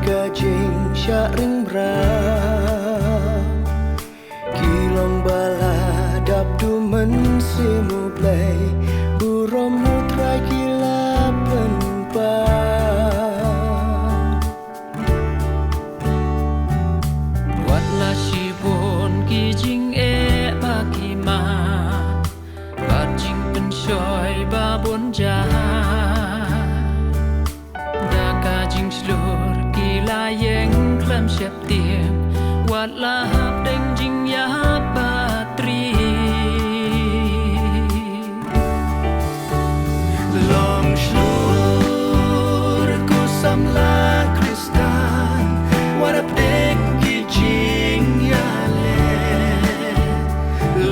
kajing syak ring bra kilong bala dap du men simu play burom mutrai kila penpa watla sibon kijing bagi ma bajing pensoi babon jahat da kajing slur kila yeng klam siap tiang watla hap deng jing ya patri long slur ku samla kristan warap deng kijing ya le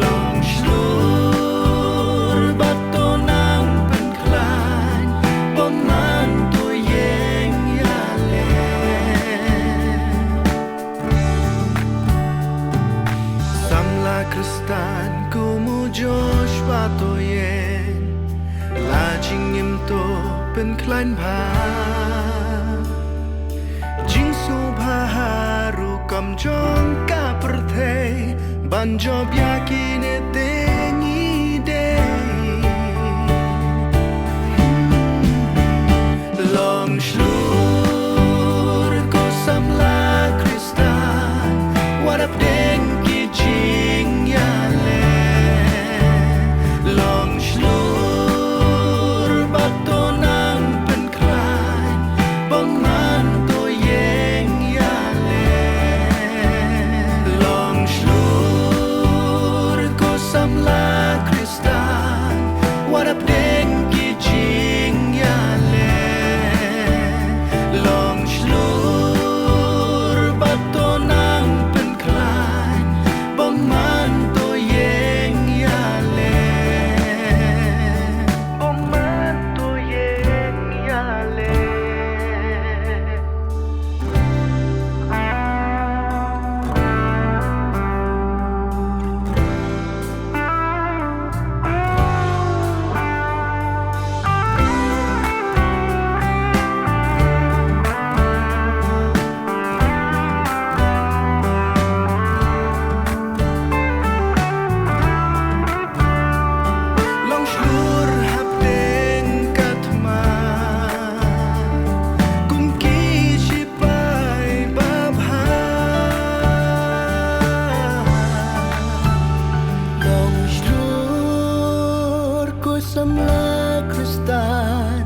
long slur batonang penklan peman tu yeng ya le samla kristan ku mujos batoyen lajing im to penklan bha jing su bha haru kam jong ka perthe banjob yakine tengi dei long slur ko samla kristan warap deng kijing ya le long slur batonang penklan peman to yeng ya le long slur ko samla kristan warap deng kijing ya le long slur batonang penklan peman to yeng ya le peman to yeng ya le long slur hap deng katma kum ki sipai babha long slur ku samla kristan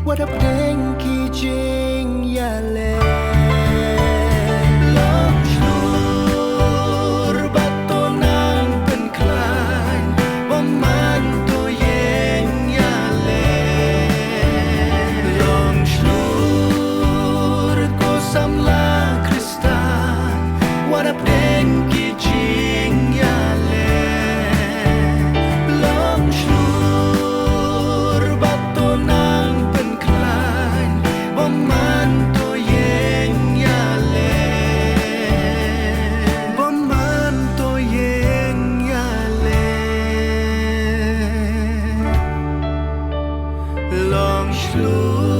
warap deng kijing ya le long slur batonang penklan peman to yeng ya le long slur ko samla kristan warap deng kijing ya le long slur batonang penklan peman to yeng ya le peman to yeng ya le long slur